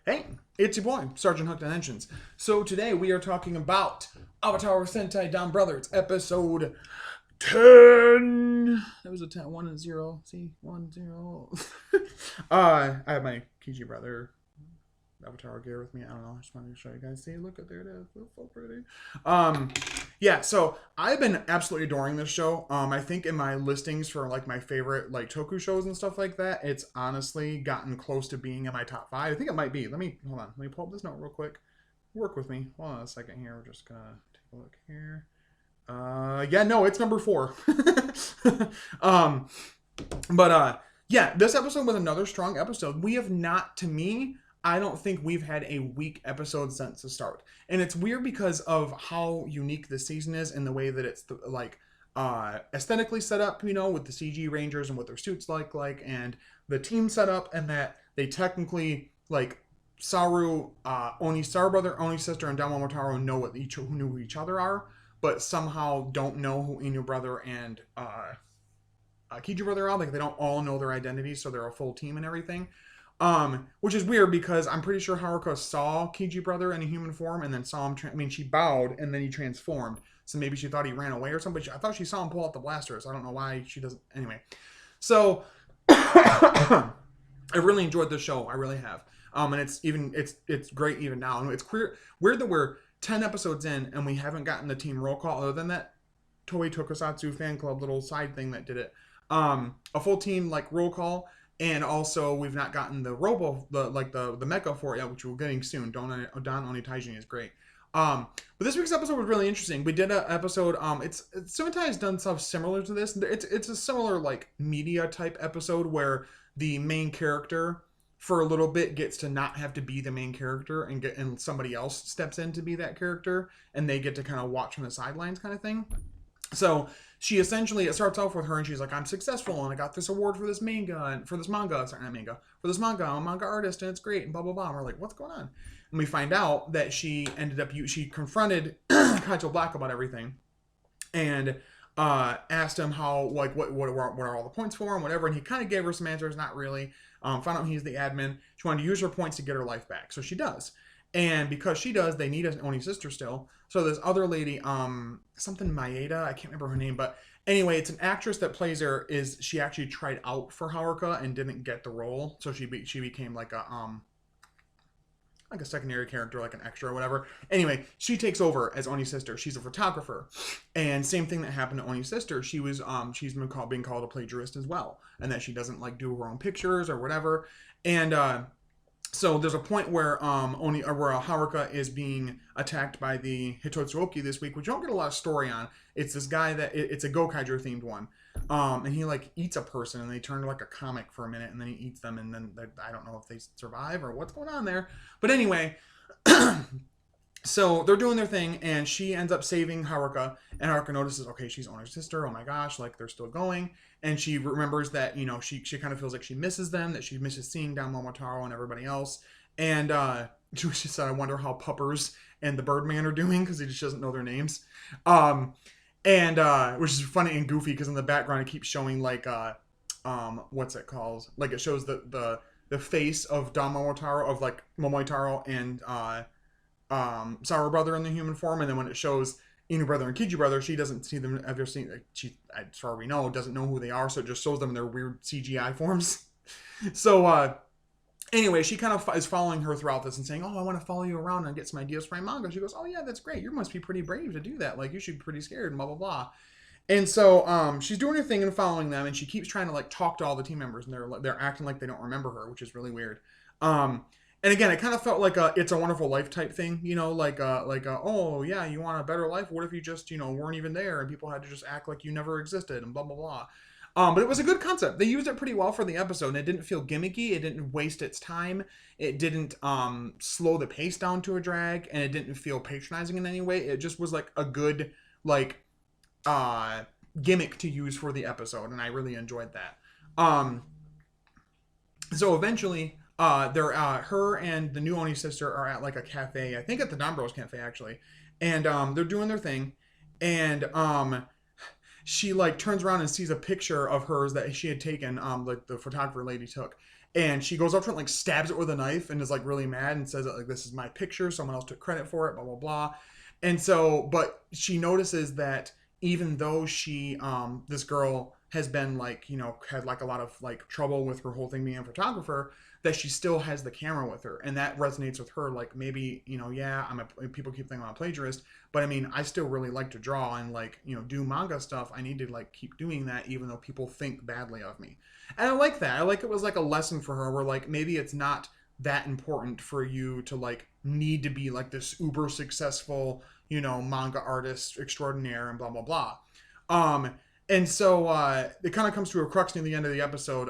Hey, it's your boy, Sergeant Hooked on Engines. So today we are talking about Avataro Sentai DonBrothers, episode 10. That was a 10, 1 and 0. See? 1, 0. I have my Kiji brother Avatar gear with me. I don't know. I just wanted to show you guys. See, look at there it is. It's so pretty. Um, yeah. So I've been absolutely adoring this show. I think in my listings for like my favorite like Toku shows and stuff like that, it's honestly gotten close to being in my top five. I think it might be. Let me hold on. Let me pull up this note real quick. Work with me. Hold on a second here. We're just gonna take a look here. Yeah, no, it's number 4. um, yeah, this episode was another strong episode. We have not, to me, I don't think we've had a weak episode since the start. And it's weird because of how unique the season is and the way that it's like aesthetically set up, with the CG Rangers and what their suits and the team set up, and that they technically like Saru, Oni's Saru brother, Oni's sister, and Don Momotaro know who each other are, but somehow don't know who Inu brother and Kiju brother are. Like, they don't all know their identities, so they're a full team and everything. Which is weird because I'm pretty sure Haruka saw Kiji brother in a human form and then saw him. She bowed and then he transformed. So maybe she thought he ran away or something. But I thought she saw him pull out the blasters. I don't know why she doesn't. Anyway, so I really enjoyed this show. I really have. And it's great even now. And it's weird that we're 10 episodes in and we haven't gotten the team roll call other than that Toei Tokusatsu fan club little side thing that did it. A full team like roll call. And also, we've not gotten the the mecha for it yet, which we're getting soon. Don Onitaijin is great. But this week's episode was really interesting. We did an episode. Sentai has done stuff similar to this. It's a similar like media type episode where the main character for a little bit gets to not have to be the main character and somebody else steps in to be that character, and they get to kind of watch from the sidelines kind of thing. So she essentially, it starts off with her and she's like, I'm successful and I got this award for this manga, I'm a manga artist and it's great and blah, blah, blah. And we're like, what's going on? And we find out that she confronted Kaito Black about everything and asked him how, like, what are all the points for and whatever. And he kind of gave her some answers, not really. Found out he's the admin. She wanted to use her points to get her life back. So she does. And because she does, they need an Oni sister still. So this other lady, something Maeda, I can't remember her name, but anyway, it's an actress that plays her. She actually tried out for Haruka and didn't get the role, so she became like a secondary character, like an extra or whatever. Anyway, she takes over as Oni's sister. She's a photographer, and same thing that happened to Oni's sister. She's being called a plagiarist as well, and that she doesn't like do her own pictures or whatever, and so there's a point where Haruka is being attacked by the Hitotsuoki this week, which you don't get a lot of story on. It's this guy it's a Gokaiger themed one, and he like eats a person, and they turn to like a comic for a minute, and then he eats them, and then I don't know if they survive or what's going on there. But anyway, so they're doing their thing, and she ends up saving Haruka, and Haruka notices, okay, she's Oni's sister. Oh my gosh, like they're still going. And she remembers that, she kind of feels like she misses them, that she misses seeing Don Momotaro and everybody else. And she said, I wonder how Puppers and the Birdman are doing, because he just doesn't know their names. Which is funny and goofy, because in the background it keeps showing like, what's it called? Like it shows the face of Don Momotaro, of like Momotaro and Saru brother in the human form. And then when it shows Inu brother and Kiji brother, she doesn't see them, ever seen, she, as far as we know, doesn't know who they are, so it just shows them in their weird CGI forms. So, anyway, she kind of is following her throughout this and saying, oh, I want to follow you around and get some ideas for my manga. She goes, oh yeah, that's great. You must be pretty brave to do that. Like, you should be pretty scared and blah, blah, blah. And so, she's doing her thing and following them, and she keeps trying to, like, talk to all the team members, and they're acting like they don't remember her, which is really weird. And again, it kind of felt like It's a Wonderful Life type thing, oh yeah, you want a better life? What if you just, weren't even there and people had to just act like you never existed and blah, blah, blah. But it was a good concept. They used it pretty well for the episode, and it didn't feel gimmicky. It didn't waste its time. It didn't slow the pace down to a drag, and it didn't feel patronizing in any way. It just was like a good, like, gimmick to use for the episode, and I really enjoyed that. So eventually, her and the new Oni sister are at like a cafe, I think at the DonBrothers cafe actually, and they're doing their thing, and she like turns around and sees a picture of hers that she had taken, like the photographer lady took, and she goes up to it and like stabs it with a knife and is like really mad and says like, this is my picture, someone else took credit for it, blah blah blah. And so, but she notices that even though she this girl has been like, you know, had like a lot of like trouble with her whole thing being a photographer, that she still has the camera with her, and that resonates with her. Like, maybe, you know, yeah, people keep thinking I'm a plagiarist, but I mean, I still really like to draw and like, you know, do manga stuff. I need to like keep doing that even though people think badly of me. And I like that. I like it was like a lesson for her where like maybe it's not that important for you to like need to be like this uber successful, you know, manga artist extraordinaire and blah blah blah. Um and so it kind of comes to a crux near the end of the episode.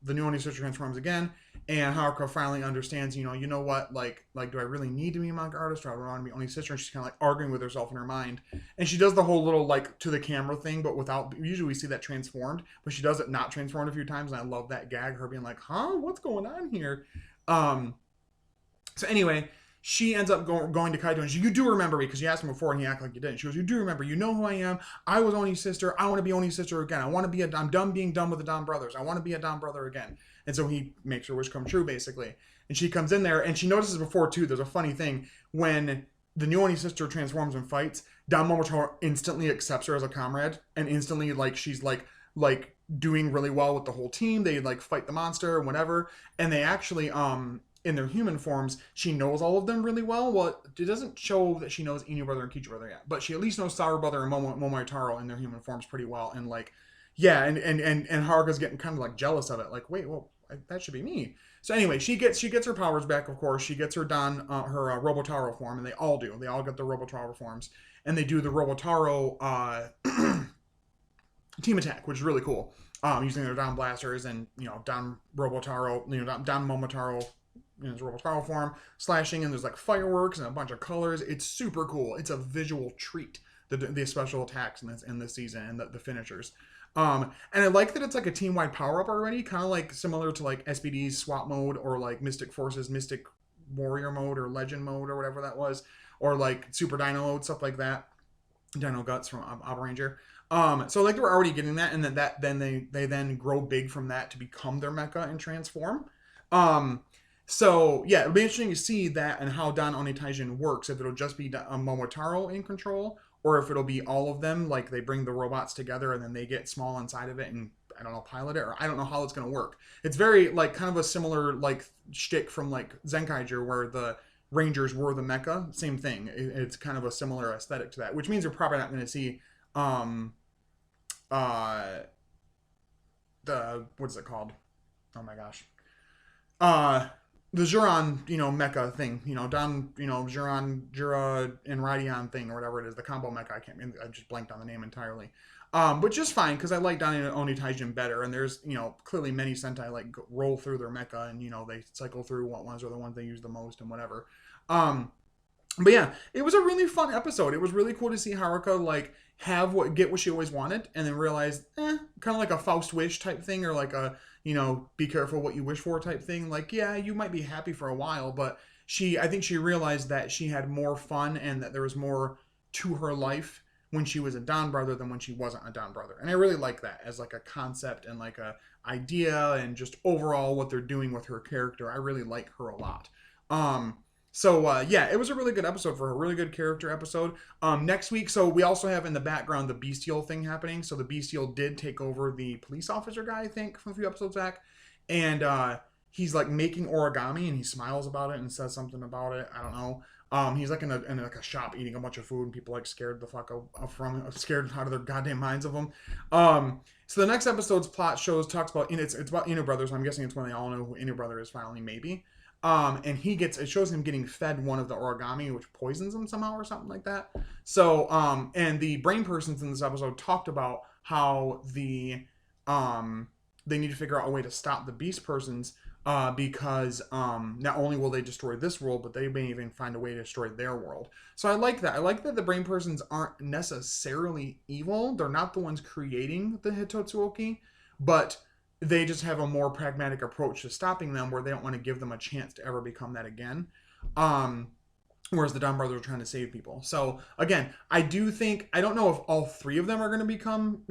The new Oni sister transforms again, and Haruka finally understands, you know what, like, do I really need to be a manga artist, or do I want to be Oni sister? And she's kind of like arguing with herself in her mind, and she does the whole little like to the camera thing, but without. Usually we see that transformed, but she does it not transformed a few times, and I love that gag. Her being like, "Huh, what's going on here?" Um, so anyway, she ends up going to Kaito, and she, you do remember me, because you asked him before and he acted like you didn't. She goes, you do remember, you know who I am. I was Oni's sister. I want to be Oni's sister again. I want to be I'm done being done with the DonBrothers. I want to be a DonBrother again. And so he makes her wish come true, basically. And she comes in there, and she notices before too, there's a funny thing when the new Oni sister transforms and fights. Don Momotaro instantly accepts her as a comrade, and instantly like she's like doing really well with the whole team. They like fight the monster and whatever, and they actually in their human forms, she knows all of them really well. Well, it doesn't show that she knows Inu brother and Kichi brother yet, but she at least knows Saru brother and Momotaro in their human forms pretty well. And like, yeah, and Haruka's getting kind of like jealous of it. Like, wait, well, that should be me. So anyway, she gets her powers back. Of course, she gets her Robotaro form, and they all do. They all get their Robotaro forms, and they do the Robotaro team attack, which is really cool. Using their Don blasters and Don Robotaro, Don Momotaro in his Robotaro form, slashing, and there's like fireworks and a bunch of colors. It's super cool. It's a visual treat. The special attacks in this season and the finishers. And I like that it's like a team-wide power-up already, kind of like similar to like SPD's swap mode, or like Mystic Forces Mystic Warrior mode, or Legend mode, or whatever that was, or like Super Dino mode, stuff like that. Dino Guts from Ranger. So like we're already getting that, and then they then grow big from that to become their mecha and transform. So yeah, it'll be interesting to see that and how Don Onitaijin works. If it'll just be Momotaro in control, or if it'll be all of them. Like they bring the robots together and then they get small inside of it and, I don't know, pilot it, or I don't know how it's going to work. It's very like kind of a similar like shtick from like Zenkaiger, where the Rangers were the mecha. Same thing. It's kind of a similar aesthetic to that, which means you're probably not going to see the what's it called? Oh my gosh. The Juron, mecha thing, Don, Juron, Jura, and Radion thing, or whatever it is, the combo mecha. I just blanked on the name entirely. But just fine, because I like Don Onitaijin better, and there's, clearly many Sentai, like, roll through their mecha, and, they cycle through what ones are the ones they use the most, and whatever. But yeah, it was a really fun episode. It was really cool to see Haruka, like, get what she always wanted, and then realize, kind of like a Faust wish type thing, or like a, be careful what you wish for type thing. Like, yeah, you might be happy for a while, but I think she realized that she had more fun and that there was more to her life when she was a Don brother than when she wasn't a Don brother. And I really like that as like a concept and like a idea, and just overall what they're doing with her character. I really like her a lot. So yeah, it was a really good episode for her. Really good character episode. Next week, so we also have in the background the Bestial thing happening. So the Bestial did take over the police officer guy, I think, from a few episodes back. And he's like making origami, and he smiles about it and says something about it. I don't know. He's like in like a shop eating a bunch of food, and people like scared the fuck from him, scared out of their goddamn minds of him. So the next episode's plot talks about, it's about Inu brothers. I'm guessing it's when they all know who Inu brother is finally, maybe. And it shows him getting fed one of the origami, which poisons him somehow or something like that. So, and the brain persons in this episode talked about how they need to figure out a way to stop the beast persons, because not only will they destroy this world, but they may even find a way to destroy their world. So I like that. I like that the brain persons aren't necessarily evil. They're not the ones creating the Hitotsuoki, but they just have a more pragmatic approach to stopping them, where they don't want to give them a chance to ever become that again. Whereas the DonBrothers are trying to save people. So again, I don't know if all three of them are going to become,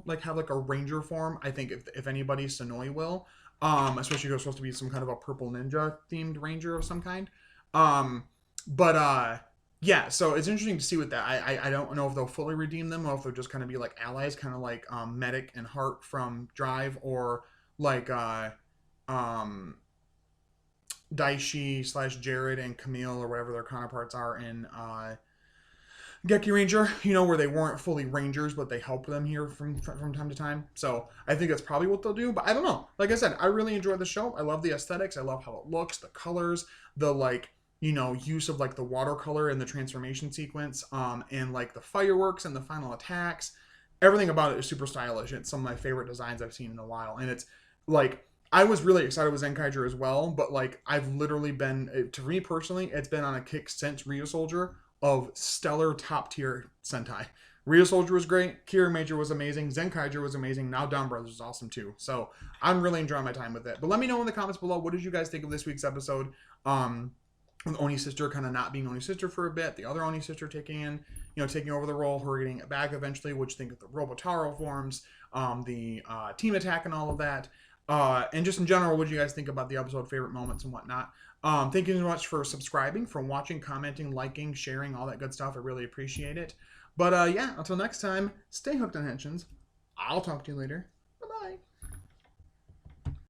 like have like a ranger form. I think if anybody, Sonoy will. Especially if you're supposed to be some kind of a purple ninja themed ranger of some kind. But yeah, so it's interesting to see with that. I don't know if they'll fully redeem them or if they'll just kind of be like allies, kind of like Medic and Heart from Drive, or like um Daishi / Jared and Camille, or whatever their counterparts are in Geki Ranger, where they weren't fully Rangers, but they help them here from time to time. So I think that's probably what they'll do. But I don't know. Like I said, I really enjoy the show. I love the aesthetics. I love how it looks, the colors, the use of like the watercolor in the transformation sequence, and like the fireworks and the final attacks. Everything about it is super stylish. It's some of my favorite designs I've seen in a while, and it's like I was really excited with Zenkaiger as well. But like I've literally been, to me personally, it's been on a kick since Ryu Soldier of stellar top tier Sentai. Ryu Soldier was great. Kira Major was amazing. Zenkaiger was amazing. Now DonBrothers is awesome too. So I'm really enjoying my time with it. But let me know in the comments below, what did you guys think of this week's episode? With Oni Sister kind of not being Oni Sister for a bit, the other Oni Sister taking over the role, her getting it back eventually. What you think of the Robotaro forms, the team attack and all of that, and just in general, what do you guys think about the episode, favorite moments and whatnot? Thank you so much for subscribing, for watching, commenting, liking, sharing, all that good stuff. I really appreciate it. But yeah, until next time, stay hooked on Henshins. I'll talk to you later.